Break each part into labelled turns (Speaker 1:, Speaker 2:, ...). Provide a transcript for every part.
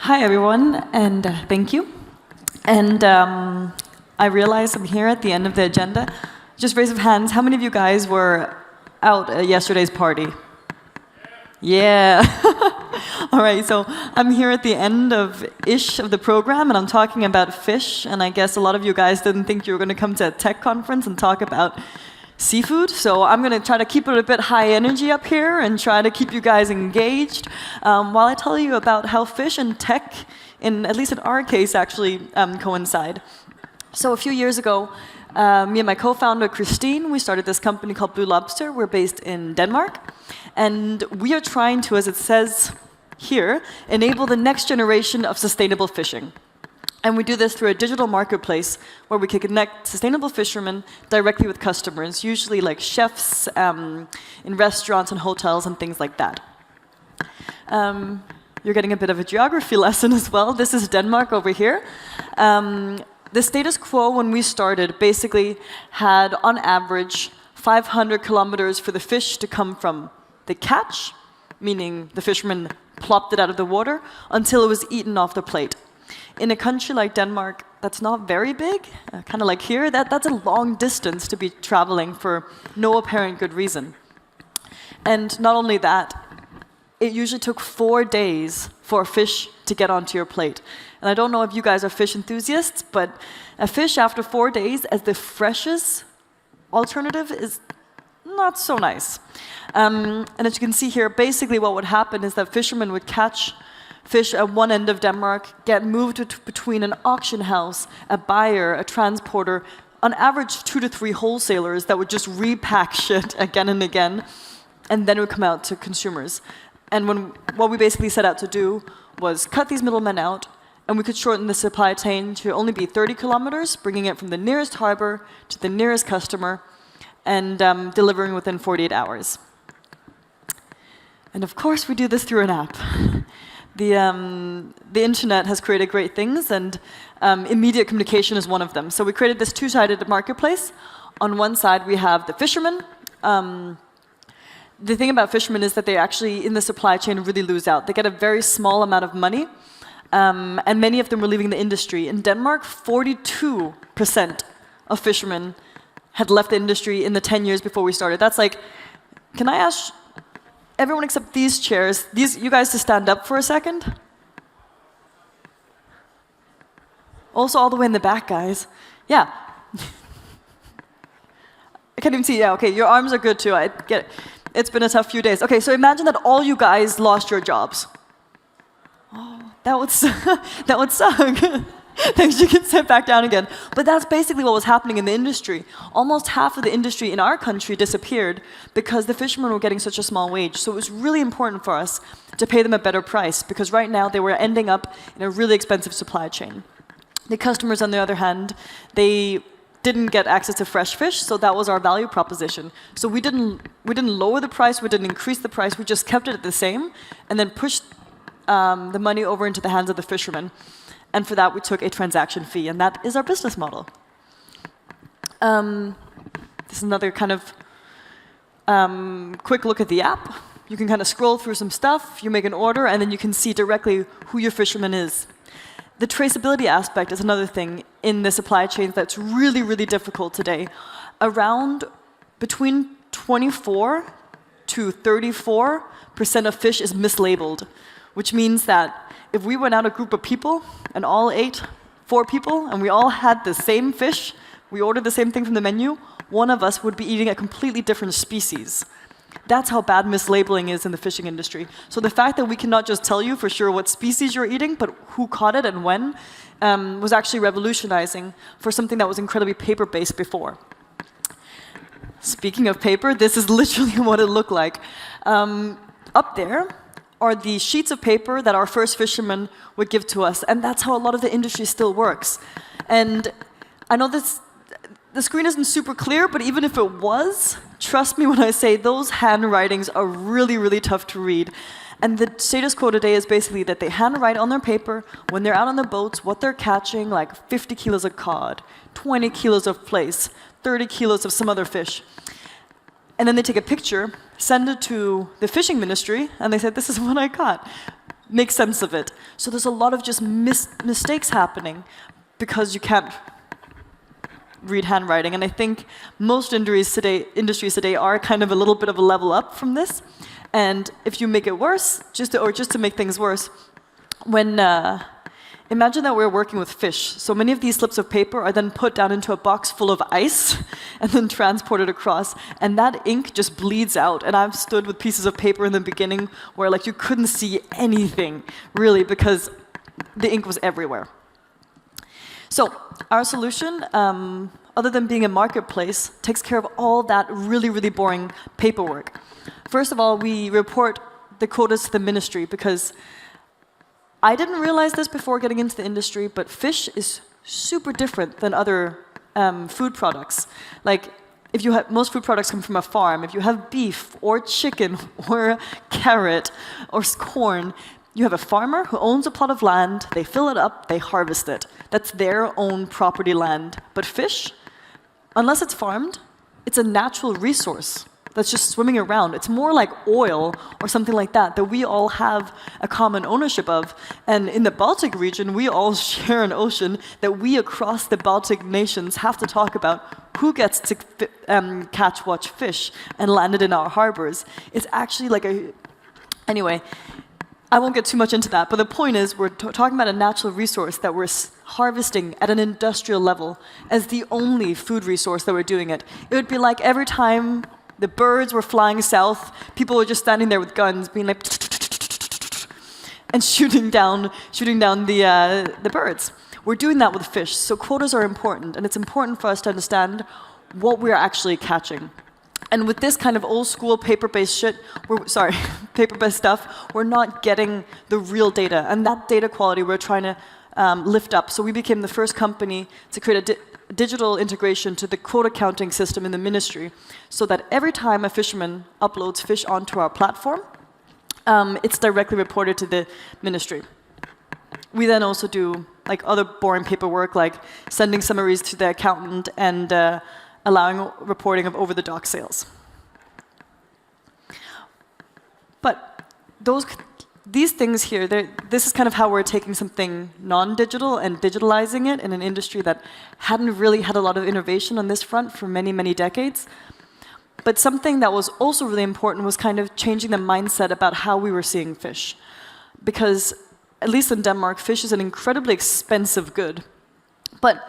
Speaker 1: Hi, everyone, and thank you. And I realize I'm here at the end of the agenda. Just raise of hands, how many of you guys were out at yesterday's party? Yeah. All right, so I'm here at the end of the program, and I'm talking about fish. And I guess a lot of you guys didn't think you were going to come to a tech conference and talk about seafood. So I'm going to try to keep it a bit high energy up here and try to keep you guys engaged while I tell you about how fish and tech, at least in our case, actually coincide. So a few years ago, me and my co-founder, Christine, we started this company called Blue Lobster. We're based in Denmark. And we are trying to, as it says here, enable the next generation of sustainable fishing. And we do this through a digital marketplace where we can connect sustainable fishermen directly with customers, usually like chefs in restaurants and hotels and things like that. You're getting a bit of a geography lesson as well. This is Denmark over here. The status quo when we started basically had, on average, 500 kilometers for the fish to come from the catch, meaning the fisherman plopped it out of the water, until it was eaten off the plate. In a country like Denmark, that's not very big, kind of like here, that's a long distance to be traveling for no apparent good reason. And not only that, it usually took 4 days for a fish to get onto your plate. And I don't know if you guys are fish enthusiasts, but a fish after 4 days as the freshest alternative is not so nice. And as you can see here, basically what would happen is that fishermen would catch fish at one end of Denmark, get moved between an auction house, a buyer, a transporter, on average 2 to 3 wholesalers that would just repack shit again and again, and then it would come out to consumers. And what we basically set out to do was cut these middlemen out, and we could shorten the supply chain to only be 30 kilometers, bringing it from the nearest harbor to the nearest customer, and delivering within 48 hours. And of course, we do this through an app. The internet has created great things, and immediate communication is one of them. So we created this two-sided marketplace. On one side, we have the fishermen. The thing about fishermen is that they actually, in the supply chain, really lose out. They get a very small amount of money, and many of them were leaving the industry. In Denmark, 42% of fishermen had left the industry in the 10 years before we started. That's like, can I ask everyone except these chairs, you guys to stand up for a second? Also all the way in the back, guys. Yeah. I can't even see, yeah, okay, your arms are good too, I get it. It's been a tough few days. Okay, so imagine that all you guys lost your jobs. Oh, that would suck. Thanks, you can sit back down again. But that's basically what was happening in the industry. Almost half of the industry in our country disappeared because the fishermen were getting such a small wage. So it was really important for us to pay them a better price, because right now they were ending up in a really expensive supply chain. The customers, on the other hand, they didn't get access to fresh fish, so that was our value proposition. So we didn't lower the price, we didn't increase the price, we just kept it the same, and then pushed the money over into the hands of the fishermen. And for that, we took a transaction fee, and that is our business model. This is another kind of quick look at the app. You can kind of scroll through some stuff, you make an order, and then you can see directly who your fisherman is. The traceability aspect is another thing in the supply chains that's really, really difficult today. Between 24 to 34% of fish is mislabeled, which means that if we went out a group of people and all ate 4 people and we all had the same fish, we ordered the same thing from the menu, one of us would be eating a completely different species. That's how bad mislabeling is in the fishing industry. So the fact that we cannot just tell you for sure what species you're eating, but who caught it and when, was actually revolutionizing for something that was incredibly paper-based before. Speaking of paper, this is literally what it looked like. Up there are the sheets of paper that our first fishermen would give to us, and that's how a lot of the industry still works. And I know the screen isn't super clear, but even if it was, trust me when I say those handwritings are really, really tough to read. And the status quo today is basically that they handwrite on their paper when they're out on the boats what they're catching, like 50 kilos of cod, 20 kilos of plaice, 30 kilos of some other fish. And then they take a picture, send it to the fishing ministry, and they said, this is what I caught. make sense of it. So there's a lot of just mistakes happening because you can't read handwriting. And I think most industries today are kind of a little bit of a level up from this. And if you make it worse, just to make things worse, when imagine that we're working with fish. So many of these slips of paper are then put down into a box full of ice and then transported across. And that ink just bleeds out. And I've stood with pieces of paper in the beginning where like you couldn't see anything, really, because the ink was everywhere. So our solution, other than being a marketplace, takes care of all that really, really boring paperwork. First of all, we report the quotas to the ministry because I didn't realize this before getting into the industry, but fish is super different than other food products. Like, if you have, most food products come from a farm. If you have beef or chicken or carrot or corn, you have a farmer who owns a plot of land, they fill it up, they harvest it. That's their own property land. But fish, unless it's farmed, it's a natural resource that's just swimming around. It's more like oil or something like that we all have a common ownership of. And in the Baltic region, we all share an ocean that we across the Baltic nations have to talk about who gets to catch fish and land it in our harbors. It's actually like Anyway, I won't get too much into that, but the point is we're talking about a natural resource that we're harvesting at an industrial level as the only food resource that we're doing it. It would be like every time the birds were flying south, people were just standing there with guns, being like, and shooting down the birds. We're doing that with fish, so quotas are important, and it's important for us to understand what we're actually catching. And with this kind of old school paper-based paper-based stuff, we're not getting the real data, and that data quality we're trying to lift up. So we became the first company to create a digital integration to the quota counting system in the ministry, so that every time a fisherman uploads fish onto our platform, it's directly reported to the ministry. We then also do like other boring paperwork, like sending summaries to the accountant and allowing reporting of over-the-dock sales. But these things here, this is kind of how we're taking something non-digital and digitalizing it in an industry that hadn't really had a lot of innovation on this front for many, many decades. But something that was also really important was kind of changing the mindset about how we were seeing fish. Because, at least in Denmark, fish is an incredibly expensive good. But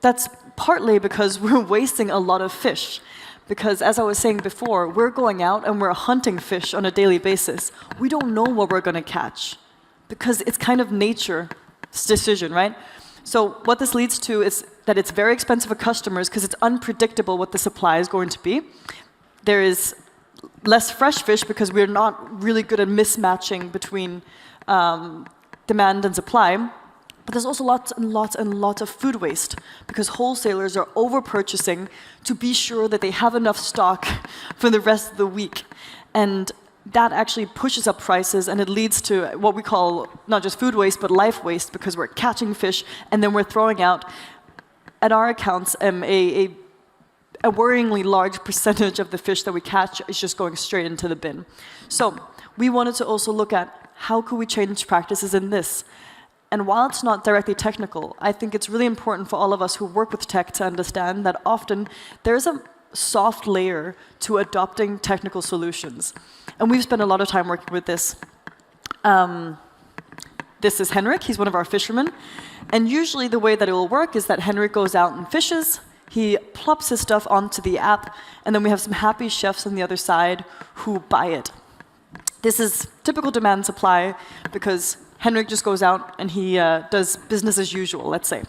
Speaker 1: that's partly because we're wasting a lot of fish. Because as I was saying before, we're going out and we're hunting fish on a daily basis. We don't know what we're going to catch because it's kind of nature's decision, right? So what this leads to is that it's very expensive for customers because it's unpredictable what the supply is going to be. There is less fresh fish because we're not really good at mismatching between demand and supply. But there's also lots and lots and lots of food waste because wholesalers are over-purchasing to be sure that they have enough stock for the rest of the week. And that actually pushes up prices, and it leads to what we call not just food waste, but life waste, because we're catching fish and then we're throwing out, at our accounts, a worryingly large percentage of the fish that we catch is just going straight into the bin. So we wanted to also look at how could we change practices in this. And while it's not directly technical, I think it's really important for all of us who work with tech to understand that often there's a soft layer to adopting technical solutions. And we've spent a lot of time working with this. This is Henrik. He's one of our fishermen. And usually the way that it will work is that Henrik goes out and fishes. He plops his stuff onto the app. And then we have some happy chefs on the other side who buy it. This is typical demand supply because Henrik just goes out and he does business as usual, let's say.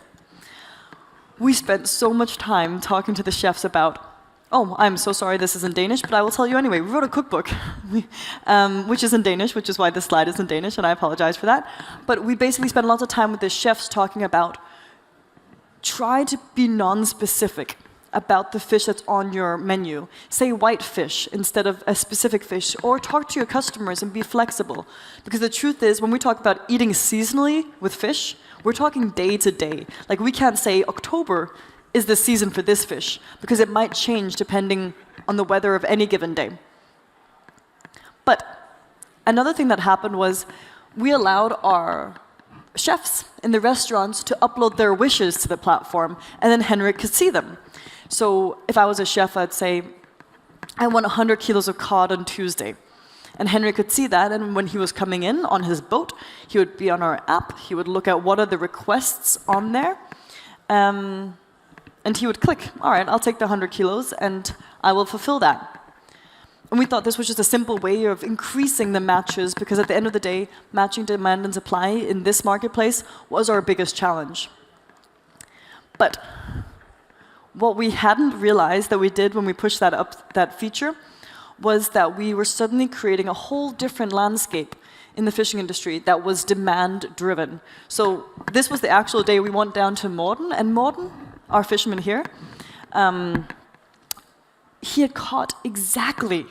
Speaker 1: We spent so much time talking to the chefs about, oh, I'm so sorry this is in Danish, but I will tell you anyway. We wrote a cookbook, which is in Danish, which is why this slide is in Danish, and I apologize for that. But we basically spent lots of time with the chefs talking about, try to be non-specific about the fish that's on your menu. Say white fish instead of a specific fish, or talk to your customers and be flexible. Because the truth is, when we talk about eating seasonally with fish, we're talking day to day. Like, we can't say October is the season for this fish, because it might change depending on the weather of any given day. But Another thing that happened was we allowed our chefs in the restaurants to upload their wishes to the platform, and then Henrik could see them. So if I was a chef, I'd say, I want 100 kilos of cod on Tuesday. And Henrik could see that, and when he was coming in on his boat, he would be on our app, he would look at what are the requests on there, and he would click, all right, I'll take the 100 kilos, and I will fulfill that. And we thought this was just a simple way of increasing the matches, because at the end of the day, matching demand and supply in this marketplace was our biggest challenge. But what we hadn't realized that we did when we pushed that feature was that we were suddenly creating a whole different landscape in the fishing industry that was demand-driven. So this was the actual day we went down to Morten, and Morten, our fisherman here, he had caught exactly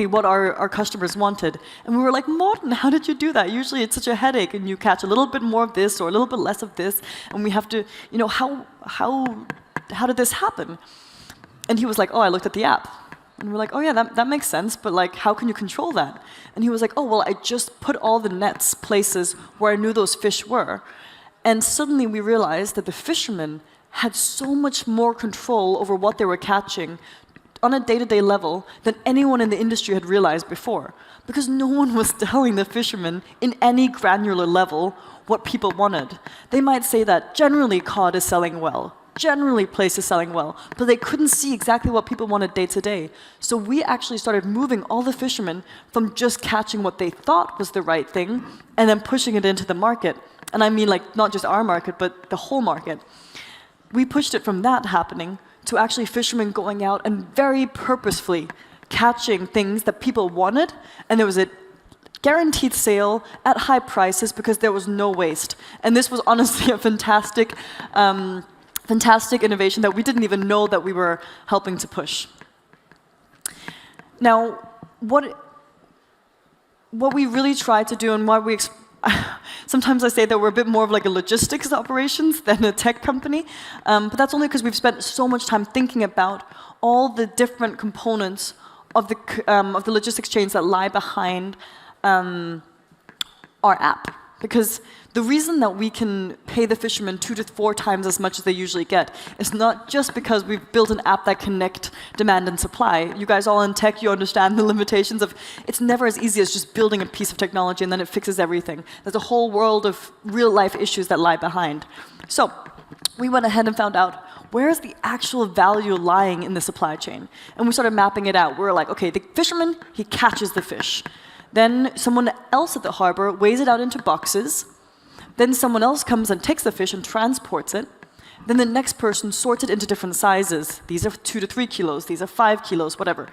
Speaker 1: what our customers wanted. And we were like, Morten, how did you do that? Usually it's such a headache, and you catch a little bit more of this or a little bit less of this, and we have to, how did this happen? And he was like, oh, I looked at the app. And we're like, oh yeah, that makes sense, but like, how can you control that? And he was like, oh, well, I just put all the nets places where I knew those fish were. And suddenly we realized that the fishermen had so much more control over what they were catching on a day-to-day level than anyone in the industry had realized before. Because no one was telling the fishermen in any granular level what people wanted. They might say that generally cod is selling well, generally place is selling well, but they couldn't see exactly what people wanted day to day. So we actually started moving all the fishermen from just catching what they thought was the right thing and then pushing it into the market. And I mean like not just our market, but the whole market. We pushed it from that happening to actually fishermen going out and very purposefully catching things that people wanted, and there was a guaranteed sale at high prices because there was no waste. And this was honestly a fantastic innovation that we didn't even know that we were helping to push. Now, what we really tried to do, and why we sometimes I say that we're a bit more of like a logistics operations than a tech company, but that's only because we've spent so much time thinking about all the different components of the logistics chains that lie behind our app. Because the reason that we can pay the fishermen 2 to 4 times as much as they usually get is not just because we've built an app that connects demand and supply. You guys all in tech, you understand the limitations of, it's never as easy as just building a piece of technology and then it fixes everything. There's a whole world of real life issues that lie behind. So we went ahead and found out, where is the actual value lying in the supply chain? And we started mapping it out. We were like, okay, the fisherman, he catches the fish. Then someone else at the harbor weighs it out into boxes. Then someone else comes and takes the fish and transports it. Then the next person sorts it into different sizes. These are 2 to 3 kilos, these are 5 kilos, whatever.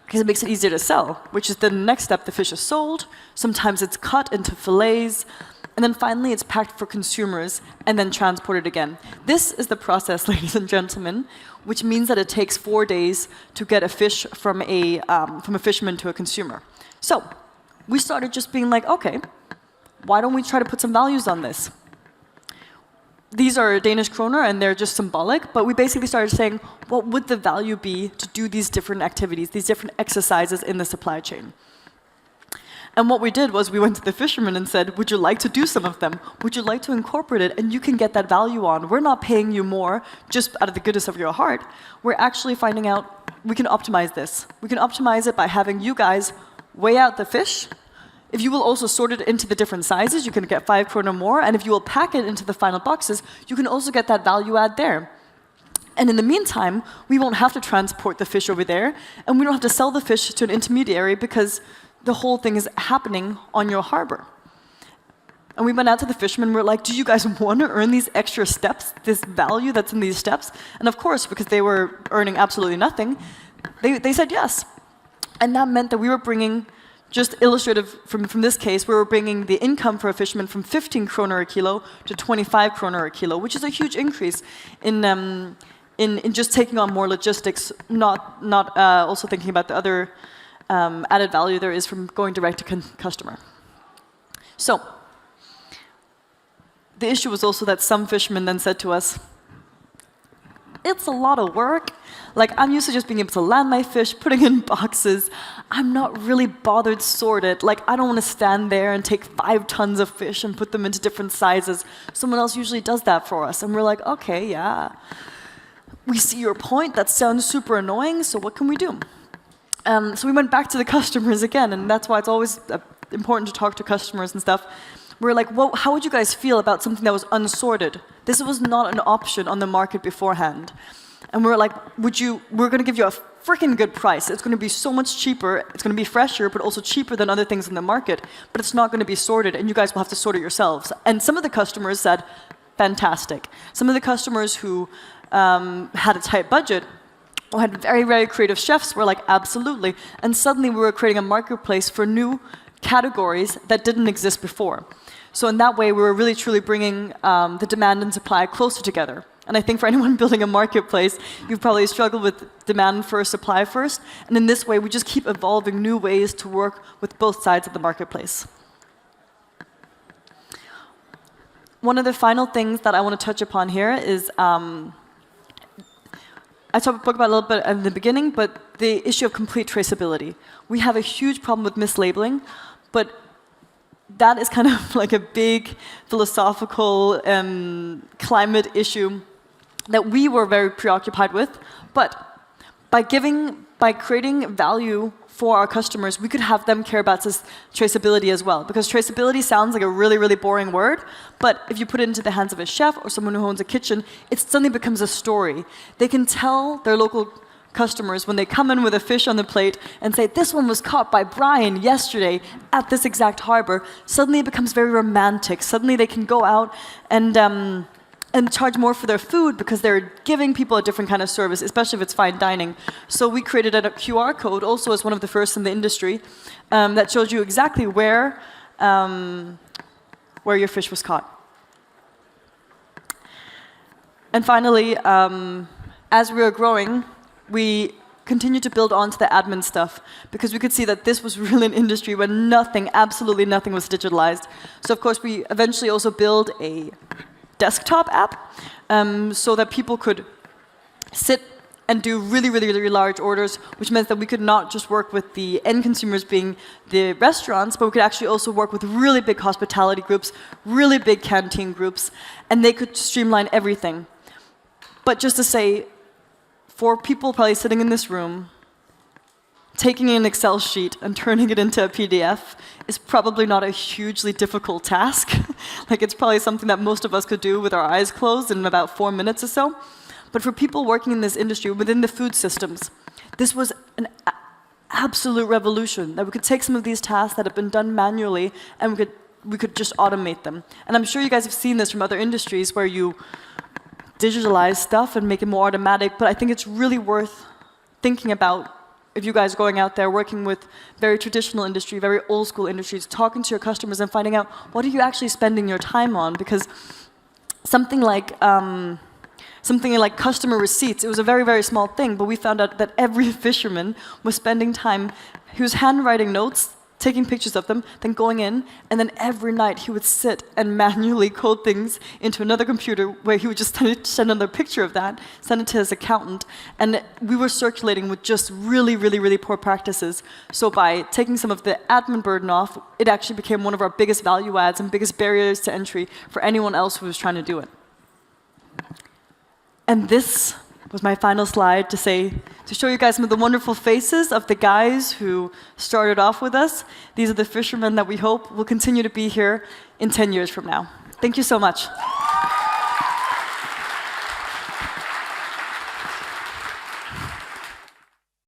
Speaker 1: Because it makes it easier to sell, which is the next step. The fish is sold. Sometimes it's cut into fillets. And then finally it's packed for consumers and then transported again. This is the process, ladies and gentlemen, which means that it takes 4 days to get a fish from a fisherman to a consumer. So we started just being like, okay, why don't we try to put some values on this? These are Danish kroner, and they're just symbolic, but we basically started saying, what would the value be to do these different activities, these different exercises in the supply chain? And what we did was we went to the fishermen and said, would you like to do some of them? Would you like to incorporate it? And you can get that value on. We're not paying you more just out of the goodness of your heart. We're actually finding out we can optimize this. We can optimize it by having you guys weigh out the fish. If you will also sort it into the different sizes, you can get 5 kroner more. And if you will pack it into the final boxes, you can also get that value add there. And in the meantime, we won't have to transport the fish over there, and we don't have to sell the fish to an intermediary because the whole thing is happening on your harbor. And we went out to the fishermen and we're like, do you guys want to earn these extra steps, this value that's in these steps? And of course, because they were earning absolutely nothing, they said yes. And that meant that we were bringing, just illustrative from this case, we were bringing the income for a fisherman from 15 kroner a kilo to 25 kroner a kilo, which is a huge increase in just taking on more logistics, not also thinking about the other added value there is from going direct to customer. So the issue was also that some fishermen then said to us, it's a lot of work. Like, I'm used to just being able to land my fish, putting it in boxes. I'm not really bothered sorted. Like, I don't want to stand there and take 5 tons of fish and put them into different sizes. Someone else usually does that for us. And we're like, okay, yeah. We see your point. That sounds super annoying, so what can we do? So we went back to the customers again, and that's why it's always important to talk to customers and stuff. We're like, well, how would you guys feel about something that was unsorted? This was not an option on the market beforehand. And we're like, we're going to give you a freaking good price. It's going to be so much cheaper. It's going to be fresher, but also cheaper than other things in the market. But it's not going to be sorted, and you guys will have to sort it yourselves. And some of the customers said, fantastic. Some of the customers who had a tight budget or had very, very creative chefs were like, absolutely. And suddenly we were creating a marketplace for new categories that didn't exist before. So in that way, we were really truly bringing the demand and supply closer together. And I think for anyone building a marketplace, you've probably struggled with demand first, supply first. And in this way, we just keep evolving new ways to work with both sides of the marketplace. One of the final things that I want to touch upon here is, I spoke about a little bit in the beginning, but the issue of complete traceability. We have a huge problem with mislabeling, but that is kind of like a big philosophical climate issue that we were very preoccupied with. But by creating value for our customers, we could have them care about this traceability as well. Because traceability sounds like a really, really boring word, but if you put it into the hands of a chef or someone who owns a kitchen, it suddenly becomes a story. They can tell their local customers when they come in with a fish on the plate and say, this one was caught by Brian yesterday at this exact harbor. Suddenly it becomes very romantic. Suddenly they can go out and charge more for their food because they're giving people a different kind of service, especially if it's fine dining. So we created a QR code, also as one of the first in the industry, that shows you exactly where your fish was caught. And finally, as we were growing, we continued to build onto the admin stuff because we could see that this was really an industry where nothing, absolutely nothing was digitalized. So of course, we eventually also built a desktop app so that people could sit and do really, really, really large orders, which meant that we could not just work with the end consumers being the restaurants, but we could actually also work with really big hospitality groups, really big canteen groups, and they could streamline everything. But just to say, for people probably sitting in this room, taking an Excel sheet and turning it into a PDF is probably not a hugely difficult task. Like, it's probably something that most of us could do with our eyes closed in about 4 minutes or so. But for people working in this industry, within the food systems, this was an absolute revolution, that we could take some of these tasks that have been done manually and we could just automate them. And I'm sure you guys have seen this from other industries where you digitalize stuff and make it more automatic, but I think it's really worth thinking about if you guys are going out there working with very traditional industry, very old school industries, talking to your customers and finding out what are you actually spending your time on, because something like customer receipts, it was a very, very small thing, but we found out that every fisherman was spending time, he was handwriting notes, taking pictures of them, then going in, and then every night he would sit and manually code things into another computer where he would just send another picture of that, send it to his accountant, and we were circulating with just really, really, really poor practices. So by taking some of the admin burden off, it actually became one of our biggest value adds and biggest barriers to entry for anyone else who was trying to do it. And this was my final slide to show you guys some of the wonderful faces of the guys who started off with us. These are the fishermen that we hope will continue to be here in 10 years from now. Thank you so much.